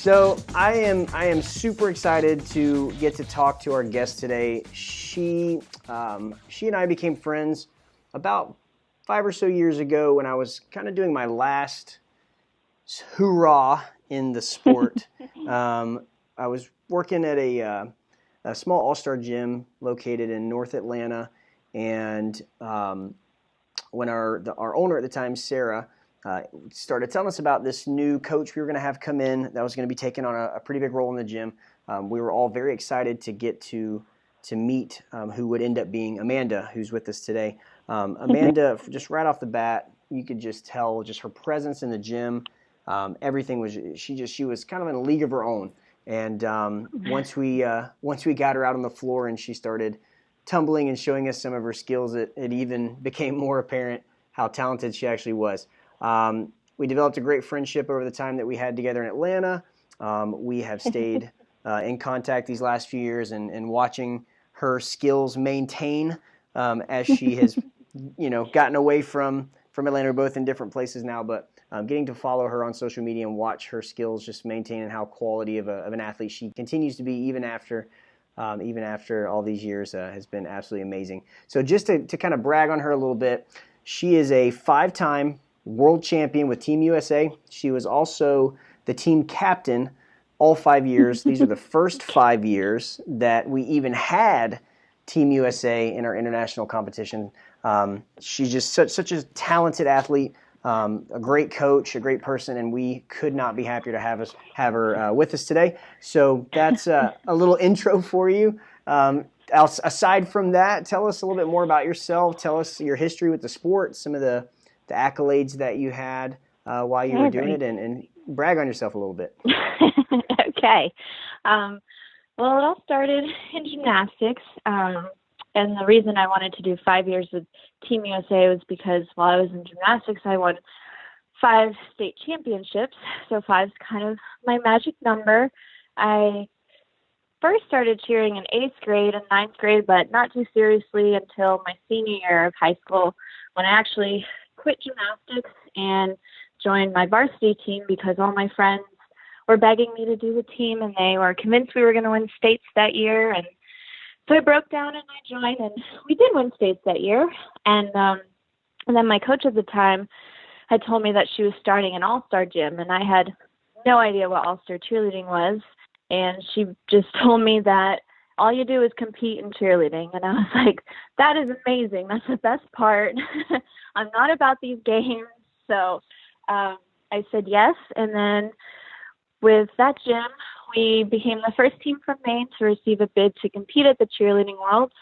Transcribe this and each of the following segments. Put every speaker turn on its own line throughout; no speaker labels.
So I am super excited to get to talk to our guest today. She and I became friends about 5 or so years ago when I was kind of doing my last hoorah in the sport. I was working at a small all-star gym located in North Atlanta, and when our owner at the time, Sarah, started telling us about this new coach we were going to have come in that was going to be taking on a pretty big role in the gym. We were all very excited to get to meet who would end up being Amanda, who's with us today. Amanda, just right off the bat, you could just tell just her presence in the gym. Everything was she was kind of in a league of her own. And once we got her out on the floor and she started tumbling and showing us some of her skills, it even became more apparent how talented she actually was. We developed a great friendship over the time that we had together in Atlanta. We have stayed in contact these last few years and watching her skills maintain as she has, gotten away from Atlanta. We're both in different places now, but getting to follow her on social media and watch her skills just maintain and how quality of an athlete she continues to be even after all these years has been absolutely amazing. So just to kind of brag on her a little bit, she is a 5-time world champion with Team USA. She was also the team captain all 5 years. These are the first 5 years that we even had Team USA in our international competition. She's just such a talented athlete, a great coach, a great person, and we could not be happier to have her with us today. So that's a little intro for you. Aside from that, tell us a little bit more about yourself. Tell us your history with the sport, some of the accolades that you had while you were doing it, and brag on yourself a little bit.
Okay. Well, it all started in gymnastics. And the reason I wanted to do 5 years with Team USA was because while I was in gymnastics, I won 5 state championships. So 5's kind of my magic number. I first started cheering in 8th grade and 9th grade, but not too seriously until my senior year of high school when I actually quit gymnastics and joined my varsity team because all my friends were begging me to do the team and they were convinced we were going to win states that year. And so I broke down and I joined, and we did win states that year. And then my coach at the time had told me that she was starting an all-star gym, and I had no idea what all-star cheerleading was. And she just told me that all you do is compete in cheerleading. And I was like, that is amazing. That's the best part. I'm not about these games. So I said yes. And then with that gym, we became the first team from Maine to receive a bid to compete at the Cheerleading Worlds.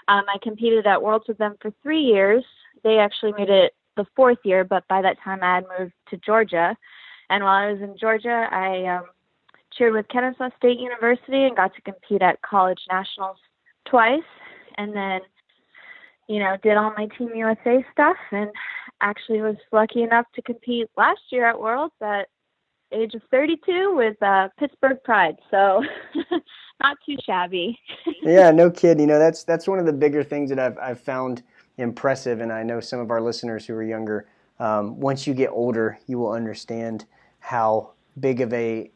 I competed at Worlds with them for 3 years. They actually made it the 4th year, but by that time I had moved to Georgia. And while I was in Georgia, I cheered with Kennesaw State University and got to compete at college nationals twice. And then, did all my Team USA stuff, and actually was lucky enough to compete last year at Worlds at age of 32 with Pittsburgh Pride. So not too shabby.
Yeah, no kidding. That's one of the bigger things that I've found impressive, and I know some of our listeners who are younger, once you get older, you will understand how big of a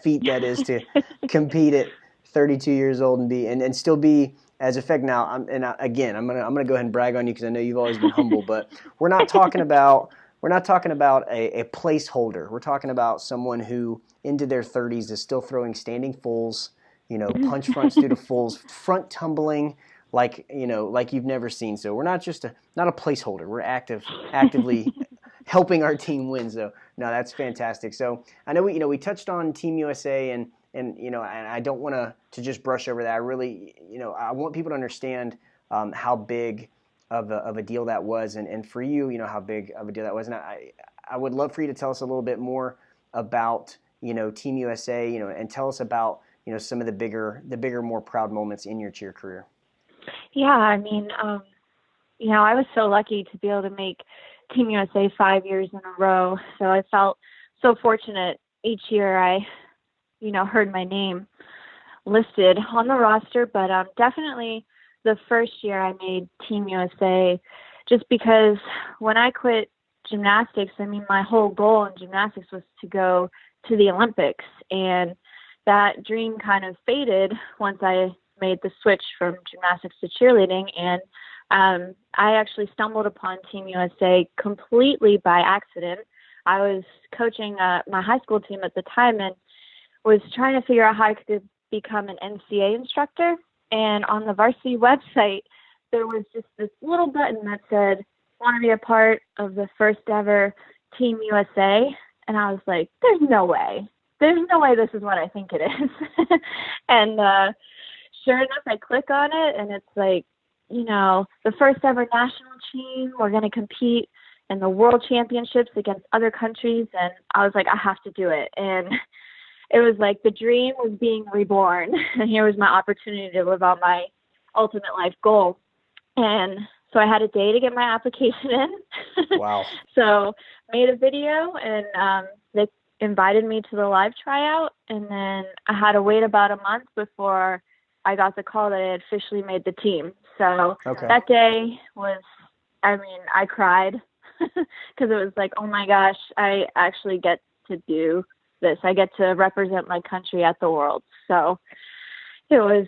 feat that is to compete at 32 years old and still be as effective. Now, I'm gonna go ahead and brag on you because I know you've always been humble, but we're not talking about a placeholder. We're talking about someone who into their 30s is still throwing standing fulls, punch fronts through the fulls, front tumbling like you've never seen. So we're not a placeholder. We're actively helping our team win. So no, that's fantastic. So I know we touched on Team USA and I don't want to just brush over that. I really, I want people to understand how big of a deal that was, and for you, how big of a deal that was. And I would love for you to tell us a little bit more about Team USA, and tell us about some of the bigger, more proud moments in your cheer career.
Yeah, I mean, I was so lucky to be able to make Team USA 5 years in a row. So I felt so fortunate each year I, heard my name listed on the roster, but definitely the first year I made Team USA just because when I quit gymnastics, I mean, my whole goal in gymnastics was to go to the Olympics. And that dream kind of faded once I made the switch from gymnastics to cheerleading. And I actually stumbled upon Team USA completely by accident. I was coaching my high school team at the time and was trying to figure out how I could become an NCAA instructor. And on the varsity website, there was just this little button that said, want to be a part of the first ever Team USA? And I was like, there's no way. There's no way this is what I think it is. And sure enough, I click on it, and it's like, the first ever national team. We're going to compete in the world championships against other countries. And I was like, I have to do it. And it was like the dream was being reborn. And here was my opportunity to live out my ultimate life goal. And so I had a day to get my application in.
Wow.
So made a video, and they invited me to the live tryout. And then I had to wait about a month before I got the call that I had officially made the team. So That day was, I cried because it was like, oh my gosh, I actually get to do this. I get to represent my country at the World. So it was,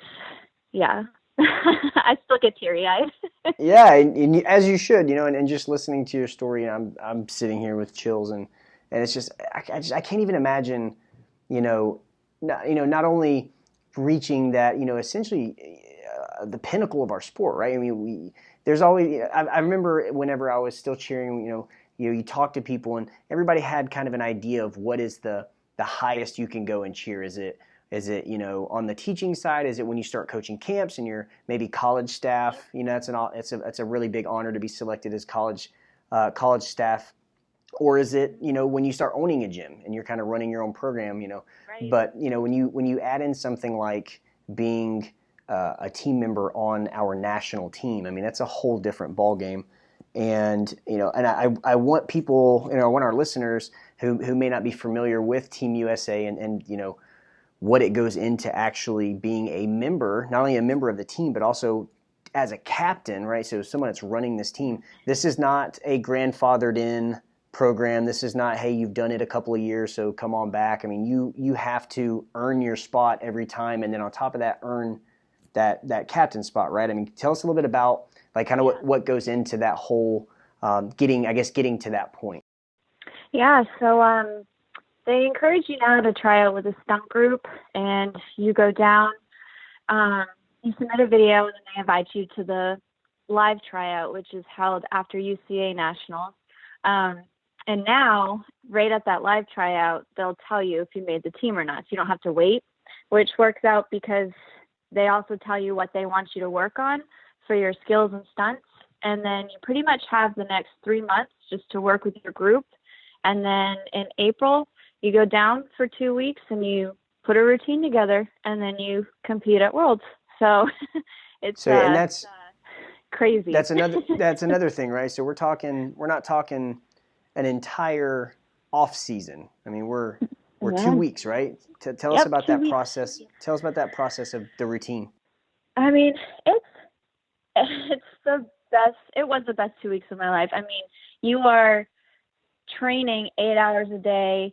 yeah. I still get teary-eyed.
Yeah, and as you should, and just listening to your story, I'm sitting here with chills, and it's just I can't even imagine, not only reaching that, essentially the pinnacle of our sport, right? I mean, there's always. I remember whenever I was still cheering, you talk to people, and everybody had kind of an idea of what is the highest you can go in cheer. Is it on the teaching side? Is it when you start coaching camps and you're maybe college staff? It's a really big honor to be selected as college staff. Or is it when you start owning a gym and you're kind of running your own program?
Right.
But when you add in something like being a team member on our national team, that's a whole different ballgame. And I want people, I want our listeners who may not be familiar with Team USA and what it goes into actually being a member, not only a member of the team, but also as a captain, right? So someone that's running this team. This is not a grandfathered in program. This is not, hey, you've done it a couple of years, so come on back. You have to earn your spot every time, and then on top of that, earn that captain spot, right? Tell us a little bit about what goes into that whole getting to that point.
Yeah, so they encourage you now to try out with a stunt group, and you go down, you submit a video, and then they invite you to the live tryout, which is held after UCA Nationals. And now, right at that live tryout, they'll tell you if you made the team or not. So you don't have to wait, which works out because they also tell you what they want you to work on for your skills and stunts. And then you pretty much have the next 3 months just to work with your group. And then in April, you go down for 2 weeks and you put a routine together, and then you compete at Worlds. So it's crazy.
That's another thing, right? So we're not talking an entire off season. We're 2 weeks, right? Tell us about that process. Tell us about that process of the routine.
It's the best. It was the best 2 weeks of my life. You are training 8 hours a day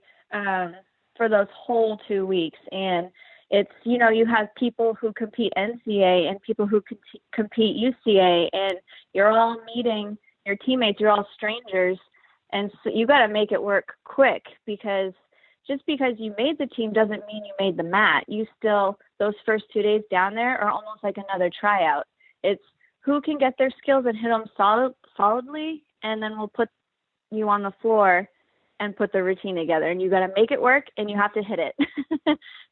for those whole 2 weeks, and it's you have people who compete NCAA and people who compete UCA, and you're all meeting your teammates. You're all strangers, and so you got to make it work quick, because just because you made the team doesn't mean you made the mat. You still, those first 2 days down there are almost like another tryout. It's who can get their skills and hit them solidly, and then we'll put you on the floor and put the routine together, and you got to make it work, and you have to hit it.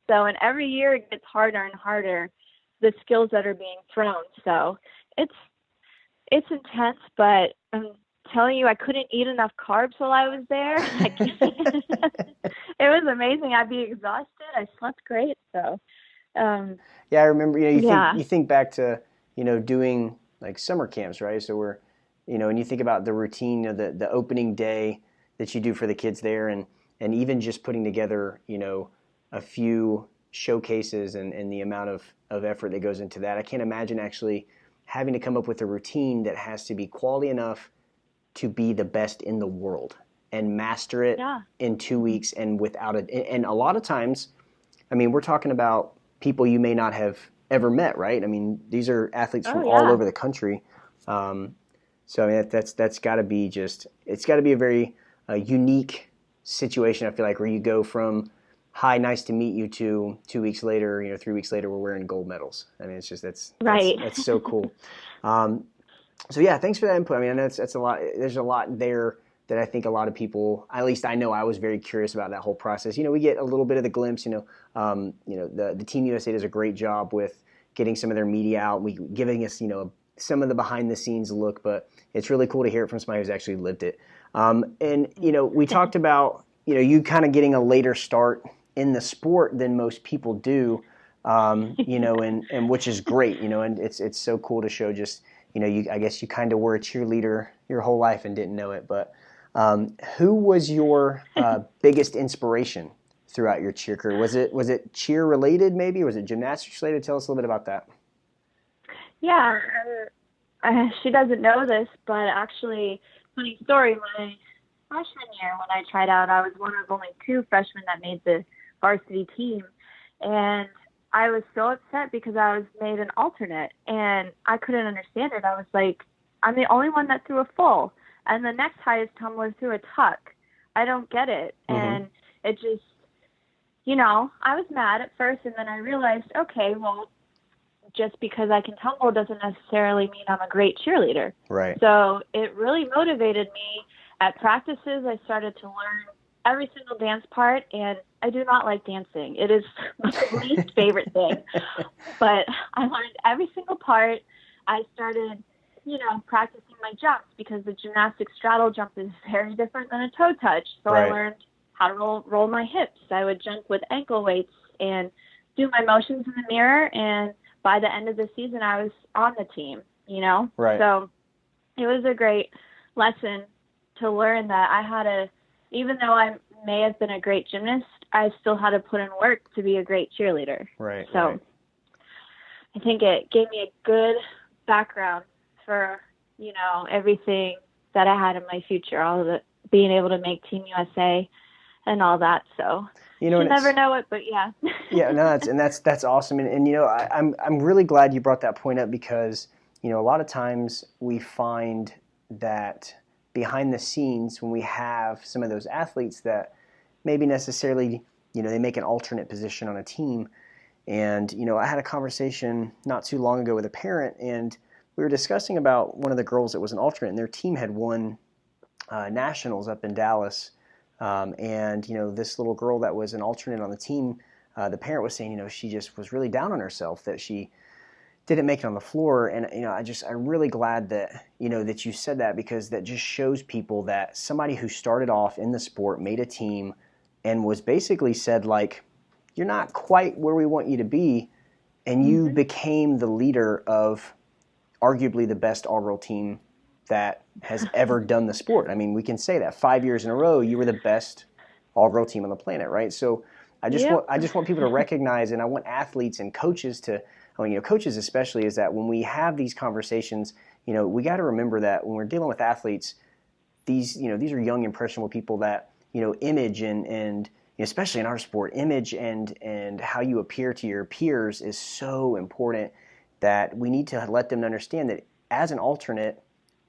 So, and every year it gets harder and harder, the skills that are being thrown. So it's intense, but I'm telling you, I couldn't eat enough carbs while I was there. It was amazing. I'd be exhausted. I slept great. So,
yeah, I remember, you think back to, doing like summer camps, right? So we're, and you think about the routine, the opening day that you do for the kids there, and even just putting together, a few showcases and the amount of effort that goes into that. I can't imagine actually having to come up with a routine that has to be quality enough to be the best in the world. and master it
Yeah.
in 2 weeks and without it. And a lot of times, I mean, we're talking about people you may not have ever met, right? I mean, these are athletes from all over the country. So I mean, that's got to be it's got to be a very unique situation. I feel like where you go from hi, nice to meet you to 2 weeks later, 3 weeks later, we're wearing gold medals. I mean, it's just that's so cool. So yeah, thanks for that input. I mean, I know that's a lot. There's a lot there that I think a lot of people, at least I know, I was very curious about that whole process. We get a little bit of the glimpse. The Team USA does a great job with getting some of their media out, giving us some of the behind the scenes look, but it's really cool to hear it from somebody who's actually lived it. And we talked about you kind of getting a later start in the sport than most people do, and which is great, and it's so cool to show just. I guess you kind of were a cheerleader your whole life and didn't know it. But who was your biggest inspiration throughout your cheer career? Was it cheer related maybe? Or was it gymnastics related? Tell us a little bit about that.
Yeah, she doesn't know this, but actually, funny story, my freshman year when I tried out, I was one of only 2 freshmen that made the varsity team. And I was so upset because I was made an alternate, and I couldn't understand it. I was like, I'm the only one that threw a full, and the next highest tumbler threw a tuck. I don't get it. Mm-hmm. And it just, I was mad at first, and then I realized, okay, well, just because I can tumble doesn't necessarily mean I'm a great cheerleader.
Right.
So it really motivated me. At practices, I started to learn every single dance part, and I do not like dancing. It is my least favorite thing. But I learned every single part. I started, practicing my jumps because the gymnastics straddle jump is very different than a toe touch. So right. I learned how to roll my hips. I would jump with ankle weights and do my motions in the mirror. And by the end of the season, I was on the team,
Right.
So it was a great lesson to learn that even though I may have been a great gymnast, I still had to put in work to be a great cheerleader.
Right.
So
right.
I think it gave me a good background for, everything that I had in my future, all of it, being able to make Team USA and all that. So you never know it, but yeah.
Yeah, no, that's awesome. And I'm really glad you brought that point up because, a lot of times we find that behind the scenes when we have some of those athletes that maybe necessarily, they make an alternate position on a team. And, I had a conversation not too long ago with a parent, and we were discussing about one of the girls that was an alternate, and their team had won nationals up in Dallas. And, this little girl that was an alternate on the team, the parent was saying, she just was really down on herself that she didn't make it on the floor. And, I'm really glad that, that you said that because that just shows people that somebody who started off in the sport, made a team, and was basically said, like, you're not quite where we want you to be, and you mm-hmm. became the leader of arguably the best all-girl team that has ever done the sport. I mean, we can say that 5 years in a row, you were the best all-girl team on the planet, right? So I just want people to recognize, and I want athletes and coaches to, coaches especially, is that when we have these conversations, we got to remember that when we're dealing with athletes, these are young, impressionable people that, image and especially in our sport, image and how you appear to your peers is so important that we need to let them understand that as an alternate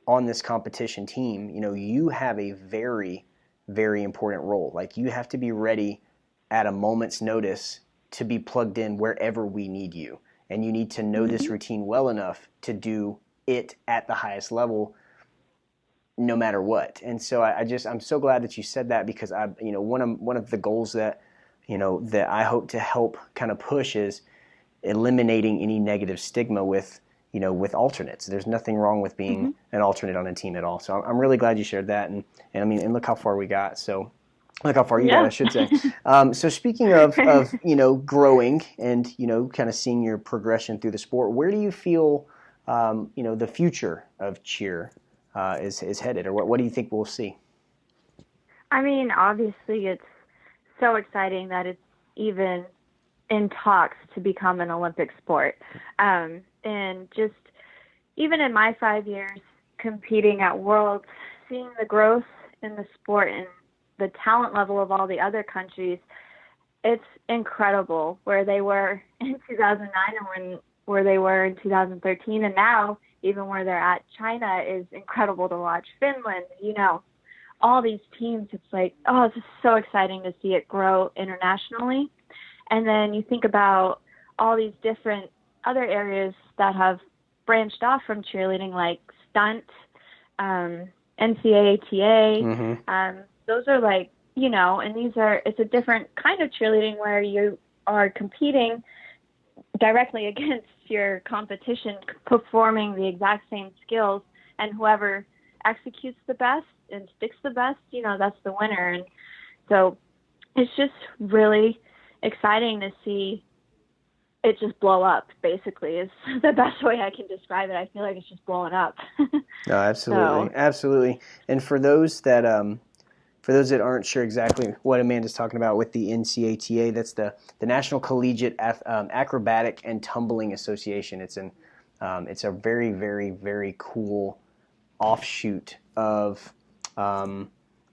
on this competition team, you have a very, very important role. Like, you have to be ready at a moment's notice to be plugged in wherever we need you. And you need to know mm-hmm. this routine well enough to do it at the highest level no matter what. And so I'm so glad that you said that because one of the goals that, that I hope to help kind of push is eliminating any negative stigma with alternates. There's nothing wrong with being mm-hmm. an alternate on a team at all. So I'm really glad you shared that. And look how far we got. So look how far you got, I should say. So speaking of growing and, kind of seeing your progression through the sport, where do you feel, the future of cheer is headed, or what do you think we'll see?
I mean, obviously it's so exciting that it's even in talks to become an Olympic sport. And just even in my 5 years competing at Worlds, seeing the growth in the sport and the talent level of all the other countries, it's incredible where they were in 2009 and where they were in 2013. And now, even where they're at, China is incredible to watch. Finland, all these teams, it's like, oh, it's just so exciting to see it grow internationally. And then you think about all these different other areas that have branched off from cheerleading, like stunt, NCAATA.
Mm-hmm.
Those are like, and it's a different kind of cheerleading where you are competing directly against your competition, performing the exact same skills, and whoever executes the best and sticks the best, that's the winner. And so it's just really exciting to see it just blow up, basically, is the best way I can describe it. I feel like it's just blowing up.
No, absolutely.
So.
Absolutely. And for those that aren't sure exactly what Amanda's talking about with the NCATA, that's the National Collegiate Acrobatic and Tumbling Association. It's a very, very, very cool offshoot of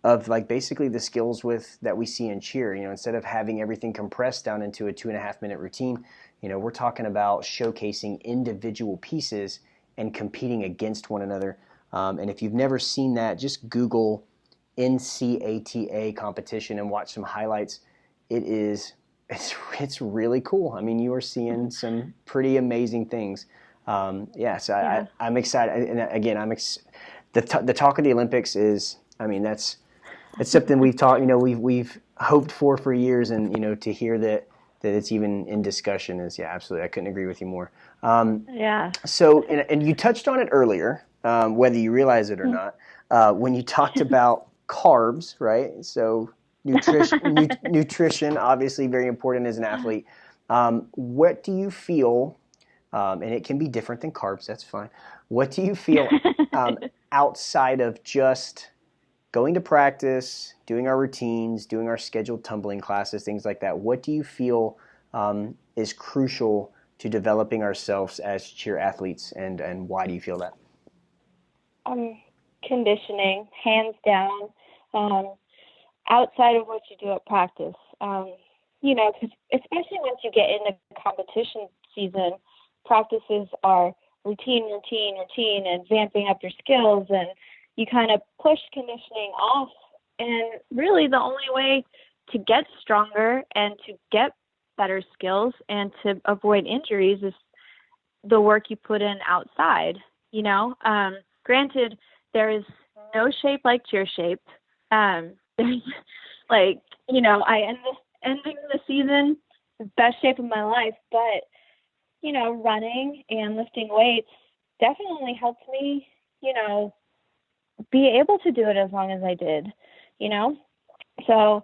like basically the skills that we see in cheer. Instead of having everything compressed down into a 2.5-minute routine, we're talking about showcasing individual pieces and competing against one another. And if you've never seen that, just Google NCATA competition and watch some highlights. It's really cool. I mean, you are seeing some pretty amazing things. I'm excited. And again, the talk of the Olympics is, I mean, that's something we've talked, we've hoped for years, and to hear that it's even in discussion is, absolutely. I couldn't agree with you more. So, and you touched on it earlier, whether you realize it or not, when you talked about carbs, right? So nutrition, obviously very important as an athlete. What do you feel, and it can be different than carbs, that's fine. What do you feel outside of just going to practice, doing our routines, doing our scheduled tumbling classes, things like that? What do you feel is crucial to developing ourselves as cheer athletes, and why do you feel that?
Conditioning, hands down. Outside of what you do at practice, because especially once you get into competition season, practices are routine, and vamping up your skills, and you kind of push conditioning off. And really the only way to get stronger and to get better skills and to avoid injuries is the work you put in outside. Granted, there is no shape like cheer shape. There's I ending the season the best shape of my life, but running and lifting weights definitely helped me, be able to do it as long as I did, So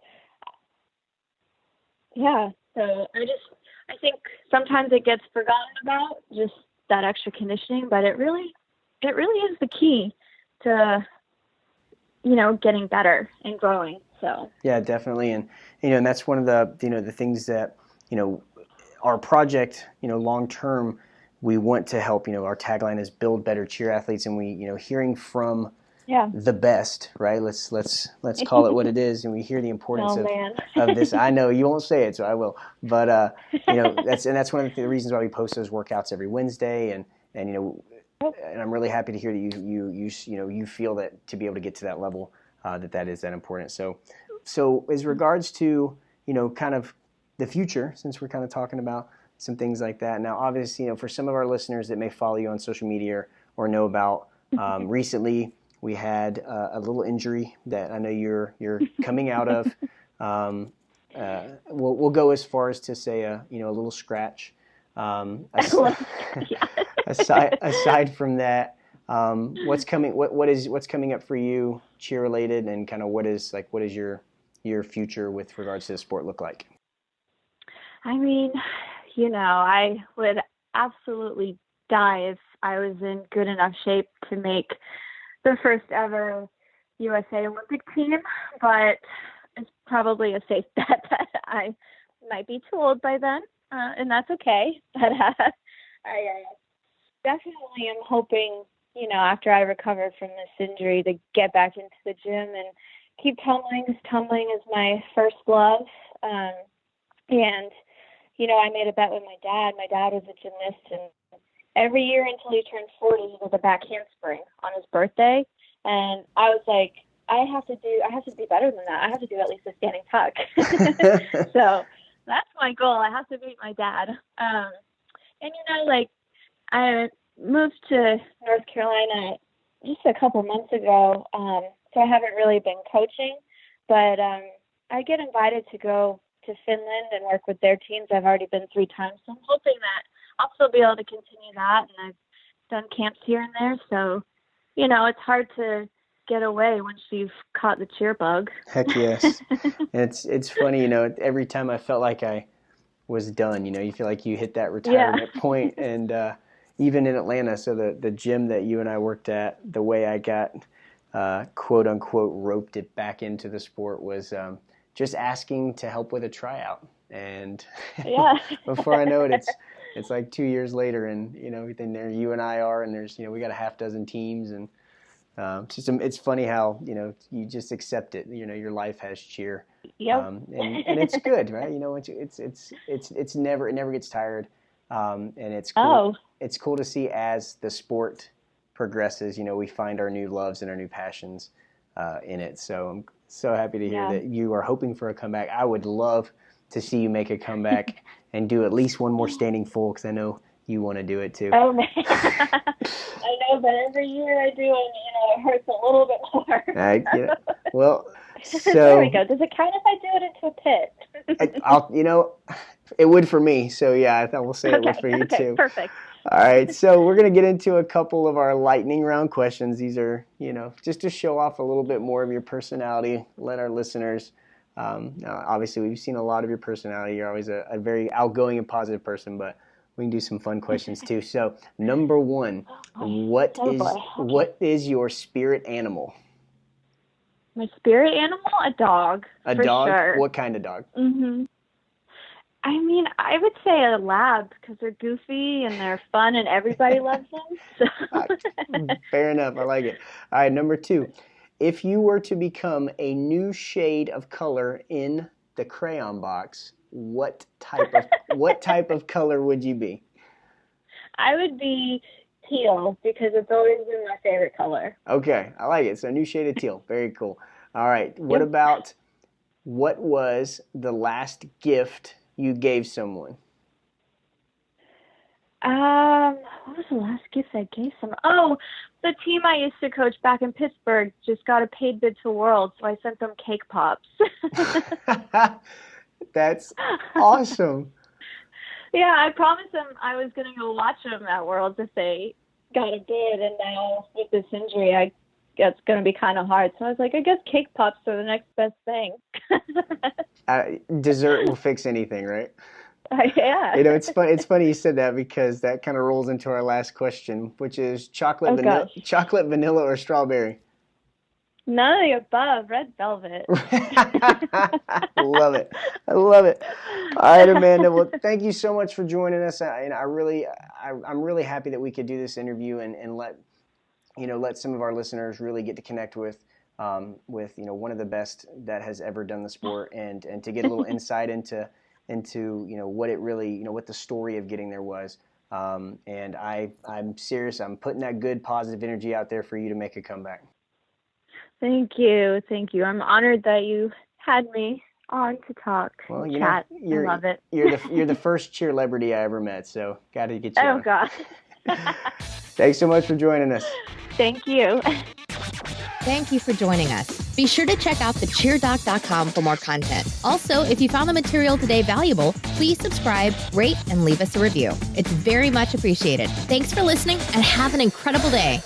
I think sometimes it gets forgotten about, just that extra conditioning, but it really is the key to getting better and growing. So
yeah, definitely. And and that's one of the the things that our project, long term, we want to help. Our tagline is build better cheer athletes, and we hearing from the best, right? Let's call it what it is, and we hear the importance of this. I know you won't say it, so I will. But that's one of the reasons why we post those workouts every Wednesday, and I'm really happy to hear that you feel that to be able to get to that level, that is that important. So as regards to kind of the future, since we're kind of talking about some things like that. Now, obviously, for some of our listeners that may follow you on social media or know about, recently we had a little injury that I know you're coming out of. We'll go as far as to say a little scratch. Aside from that, what's coming up for you, cheer related, and kind of what is your future with regards to the sport look like?
I mean, I would absolutely die if I was in good enough shape to make the first ever USA Olympic team, but it's probably a safe bet that I might be too old by then, and that's okay. But I definitely am hoping, after I recovered from this injury, to get back into the gym and keep tumbling. Tumbling is my first love. And, I made a bet with my dad. My dad was a gymnast, and every year until he turned 40, he did a back handspring on his birthday. And I was like, I have to do better than that. I have to do at least a standing tuck. So that's my goal. I have to beat my dad. And, I moved to North Carolina just a couple months ago. So I haven't really been coaching, but I get invited to go to Finland and work with their teams. I've already been 3 times. So I'm hoping that I'll still be able to continue that. And I've done camps here and there. So, it's hard to get away once you've caught the cheer bug.
Heck yes. And it's funny, every time I felt like I was done, you feel like you hit that retirement point. And even in Atlanta, so the gym that you and I worked at, the way I got quote unquote roped it back into the sport was just asking to help with a tryout. And before I know it, it's like 2 years later, and then there you and I are, and there's we got a half dozen teams, and it's funny how you just accept it. Your life has cheer.
Yep.
And it's good, right? It never gets tired, and it's cool. It's cool to see as the sport progresses. We find our new loves and our new passions in it. So I'm so happy to hear that you are hoping for a comeback. I would love to see you make a comeback and do at least one more standing full, because I know you want to do it too.
Oh, man. I know, but every year I do, and it hurts a little bit more.
Well, so
there we go. Does it count if I do it into a pit?
I'll, it would for me. So yeah, I will say it would for you too.
Perfect.
All right, so we're going to get into a couple of our lightning round questions. These are, just to show off a little bit more of your personality, let our listeners, obviously we've seen a lot of your personality. You're always a very outgoing and positive person, but we can do some fun questions too. So number 1, what is your spirit animal?
My spirit animal? A dog.
A
for
dog?
Sure.
What kind of dog?
Mm-hmm. I mean, I would say a lab, because they're goofy and they're fun and everybody loves them. So.
Fair enough. I like it. All right, number 2. If you were to become a new shade of color in the crayon box, what type of color would you be?
I would be teal, because it's always been my favorite color.
Okay, I like it. So new shade of teal. Very cool. All right. What was the last gift you gave someone?
What was the last gift I gave someone? Oh, the team I used to coach back in Pittsburgh just got a paid bid to Worlds, so I sent them cake pops.
That's awesome.
Yeah, I promised them I was going to go watch them at Worlds if they got a bid, and now with this injury, it's going to be kind of hard. So I was like, I guess cake pops are the next best thing.
Dessert will fix anything, right?
Yeah.
It's funny you said that, because that kind of rolls into our last question, which is chocolate, vanilla, or strawberry?
None of the above. Red velvet.
Love it. I love it. All right, Amanda. Well, thank you so much for joining us. I'm really happy that we could do this interview and let some of our listeners really get to connect with one of the best that has ever done the sport, and to get a little insight into what it really, what the story of getting there was. And I'm serious. I'm putting that good positive energy out there for you to make a comeback.
Thank you. I'm honored that you had me on to talk.
Well,
chat. I love it.
You're the first cheerlebrity I ever met, so got to get you on.
Oh, God.
Thanks so much for joining us.
Thank you.
Thank you for joining us. Be sure to check out thecheerdoc.com for more content. Also, if you found the material today valuable, please subscribe, rate, and leave us a review. It's very much appreciated. Thanks for listening, and have an incredible day.